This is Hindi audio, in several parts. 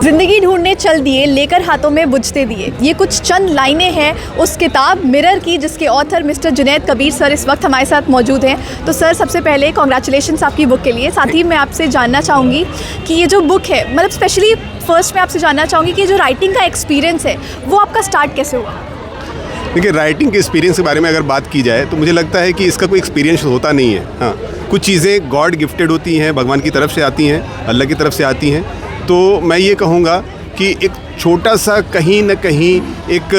जिंदगी ढूंढने चल दिए, लेकर हाथों में बुझते दिए। ये कुछ चंद लाइनें हैं उस किताब मिरर की, जिसके author mister Junaid Kabir sir इस वक्त हमारे साथ मौजूद हैं। तो सर, सबसे पहले कॉन्ग्रेचुलेशंस आपकी बुक के लिए। साथ ही मैं आपसे जानना चाहूँगी कि ये जो बुक है, मतलब स्पेशली फर्स्ट मैं आपसे जानना चाहूँगी कि जो राइटिंग का एक्सपीरियंस है वो आपका स्टार्ट कैसे हुआ? देखिए, राइटिंग के एक्सपीरियंस के बारे में अगर बात की जाए तो मुझे लगता है कि इसका कोई एक्सपीरियंस होता नहीं है। हाँ, कुछ चीज़ें गॉड गिफ्टेड होती हैं, भगवान की तरफ से आती हैं, अल्लाह की तरफ से आती हैं। तो मैं ये कहूँगा कि एक छोटा सा कहीं न कहीं एक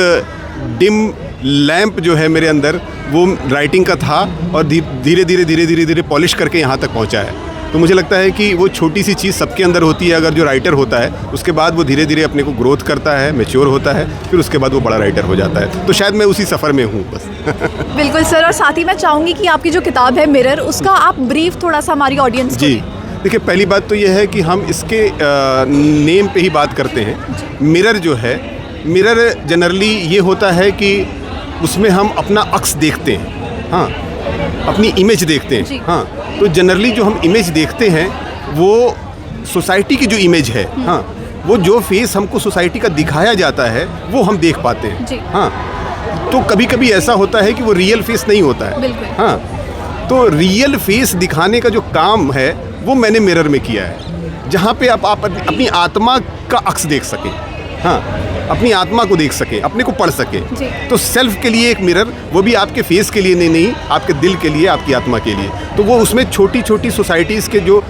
डिम लैंप जो है मेरे अंदर, वो राइटिंग का था और धीरे धीरे पॉलिश करके यहाँ तक पहुँचा है। तो मुझे लगता है कि वो छोटी सी चीज़ सबके अंदर होती है। अगर जो राइटर होता है उसके बाद वो धीरे धीरे अपने को ग्रोथ करता है, मैच्योर होता है, फिर उसके बाद वो बड़ा राइटर हो जाता है। तो शायद मैं उसी सफ़र में हूँ बस। बिल्कुल सर, और साथ ही मैं चाहूँगी कि आपकी जो किताब है मिरर, उसका आप ब्रीफ थोड़ा सा हमारी ऑडियंस को। जी, देखिए, पहली बात तो ये है कि हम इसके नेम पे ही बात करते हैं। मिरर जो है, मिरर जनरली ये होता है कि उसमें हम अपना अक्स देखते हैं। हाँ, अपनी इमेज देखते हैं। हाँ, तो जनरली जो हम इमेज देखते हैं वो सोसाइटी की जो इमेज है, हाँ, वो जो फेस हमको सोसाइटी का दिखाया जाता है वो हम देख पाते हैं। हाँ, तो कभी कभी ऐसा होता है कि वो रियल फेस नहीं होता है। हाँ, तो रियल फेस दिखाने का जो काम है वो मैंने मिरर में किया है, जहाँ पे आप अपनी आत्मा का अक्स देख सकें। हाँ, अपनी आत्मा को देख सकें, अपने को पढ़ सकें। तो सेल्फ के लिए एक मिरर, वो भी आपके फेस के लिए नहीं, आपके दिल के लिए, आपकी आत्मा के लिए। तो वो उसमें छोटी छोटी सोसाइटीज़ के जो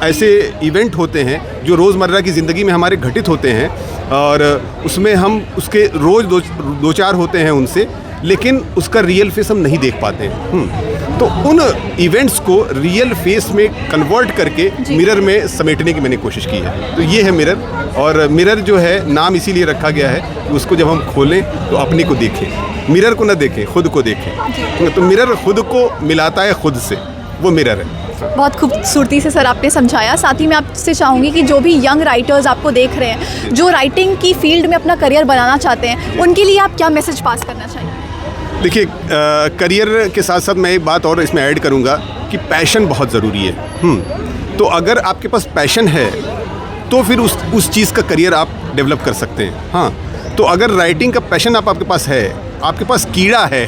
ऐसे इवेंट होते हैं जो रोज़मर्रा की ज़िंदगी में हमारे घटित होते हैं, और उसमें हम उसके रोज़ दो चार होते हैं उनसे, लेकिन उसका रियल फेस हम नहीं देख पाते हैं। तो उन इवेंट्स को रियल फेस में कन्वर्ट करके मिरर में समेटने की मैंने कोशिश की है। तो ये है मिरर, और मिरर जो है नाम इसीलिए रखा गया है कि उसको जब हम खोलें तो अपने को देखें, मिरर को ना देखें, खुद को देखें। तो मिरर खुद को मिलाता है खुद से, वो मिरर है। बहुत खूबसूरती से सर आपने समझाया। साथ ही मैं आपसे चाहूँगी कि जो भी यंग राइटर्स आपको देख रहे हैं, जो राइटिंग की फील्ड में अपना करियर बनाना चाहते हैं, उनके लिए आप क्या मैसेज पास करना चाहिए? देखिए, करियर के साथ साथ मैं एक बात और इसमें ऐड करूँगा कि पैशन बहुत ज़रूरी है। तो अगर आपके पास पैशन है तो फिर उस चीज़ का करियर आप डेवलप कर सकते हैं। हाँ, तो अगर राइटिंग का पैशन आपके पास है, आपके पास कीड़ा है,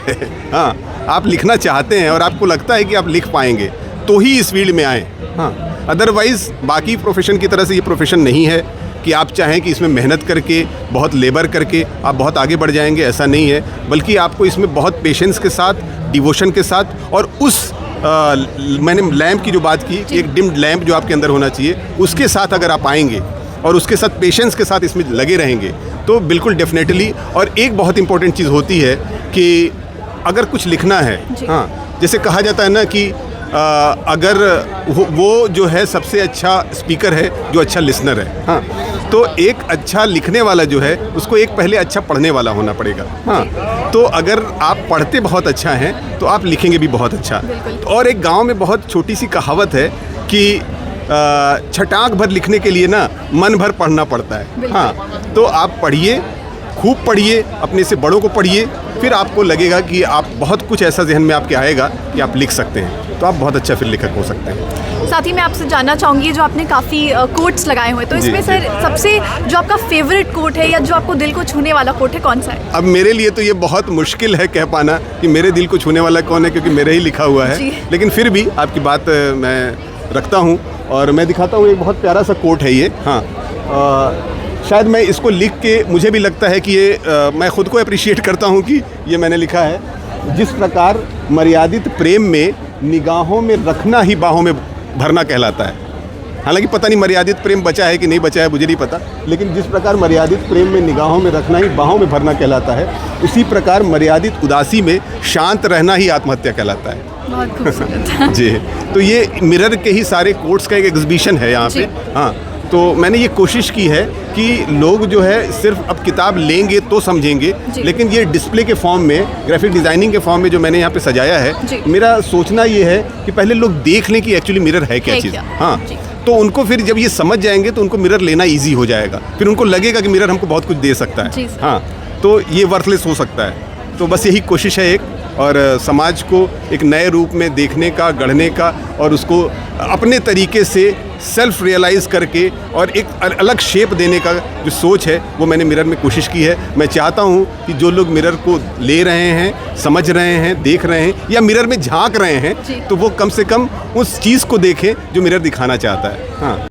हाँ, आप लिखना चाहते हैं और आपको लगता है कि आप लिख पाएंगे, तो ही इस फील्ड में आएँ। हाँ, अदरवाइज़ बाकी प्रोफेशन की तरह से ये प्रोफेशन नहीं है कि आप चाहें कि इसमें मेहनत करके, बहुत लेबर करके आप बहुत आगे बढ़ जाएंगे, ऐसा नहीं है। बल्कि आपको इसमें बहुत पेशेंस के साथ, डिवोशन के साथ, और उस मैंने लैंप की जो बात की, एक डिम्ड लैंप जो आपके अंदर होना चाहिए, उसके साथ अगर आप आएंगे और उसके साथ पेशेंस के साथ इसमें लगे रहेंगे तो बिल्कुल डेफिनेटली। और एक बहुत इंपॉर्टेंट चीज़ होती है कि अगर कुछ लिखना है, हाँ, जैसे कहा जाता है ना कि अगर वो जो है सबसे अच्छा स्पीकर है जो अच्छा लिसनर है। हाँ, तो एक अच्छा लिखने वाला जो है उसको एक पहले अच्छा पढ़ने वाला होना पड़ेगा। हाँ, तो अगर आप पढ़ते बहुत अच्छा हैं तो आप लिखेंगे भी बहुत अच्छा। और एक गांव में बहुत छोटी सी कहावत है कि छटाक भर लिखने के लिए ना मन भर पढ़ना पड़ता है। हाँ, तो आप पढ़िए, खूब पढ़िए, अपने से बड़ों को पढ़िए, फिर आपको लगेगा कि आप बहुत कुछ ऐसा जहन में आपके आएगा कि आप लिख सकते हैं, तो आप बहुत अच्छा फिर लेखक हो सकते हैं। साथ ही मैं आपसे जानना चाहूँगी, जो आपने काफ़ी कोट्स लगाए हुए, तो इसमें सर सबसे जो आपका फेवरेट कोट है या जो आपको दिल को छूने वाला कोट है, कौन सा है? अब मेरे लिए तो ये बहुत मुश्किल है कह पाना कि मेरे दिल को छूने वाला कौन है, क्योंकि मेरे ही लिखा हुआ है। लेकिन फिर भी आपकी बात मैं रखता हूँ और मैं दिखाता हूँ। एक बहुत प्यारा सा कोट है ये। हाँ, शायद मैं इसको लिख के, मुझे भी लगता है कि ये मैं ख़ुद को अप्रिशिएट करता हूँ कि ये मैंने लिखा है। जिस प्रकार मर्यादित प्रेम में निगाहों में रखना ही बाहों में भरना कहलाता है। हालांकि पता नहीं मर्यादित प्रेम बचा है कि नहीं बचा है, मुझे नहीं पता, लेकिन जिस प्रकार मर्यादित प्रेम में निगाहों में रखना ही बाहों में भरना कहलाता है, उसी प्रकार मर्यादित उदासी में शांत रहना ही आत्महत्या कहलाता है। बहुत खूबसूरत। जी, तो ये मिरर के ही सारे कोट्स का एक एग्जीबिशन है यहाँ पे। हाँ, तो मैंने ये कोशिश की है कि लोग जो है सिर्फ अब किताब लेंगे तो समझेंगे, लेकिन ये डिस्प्ले के फॉर्म में, ग्राफिक डिज़ाइनिंग के फॉर्म में जो मैंने यहाँ पे सजाया है, मेरा सोचना ये है कि पहले लोग देख लें कि एक्चुअली मिरर है क्या चीज़। हाँ, तो उनको फिर जब ये समझ जाएंगे तो उनको मिरर लेना ईजी हो जाएगा, फिर उनको लगेगा कि मिरर हमको बहुत कुछ दे सकता है। हाँ, तो ये वर्थलेस हो सकता है। तो बस यही कोशिश है एक, और समाज को एक नए रूप में देखने का, गढ़ने का, और उसको अपने तरीके से सेल्फ रियलाइज़ करके और एक अलग शेप देने का जो सोच है वो मैंने मिरर में कोशिश की है। मैं चाहता हूँ कि जो लोग मिरर को ले रहे हैं, समझ रहे हैं, देख रहे हैं या मिरर में झांक रहे हैं, तो वो कम से कम उस चीज़ को देखें जो मिरर दिखाना चाहता है। हाँ।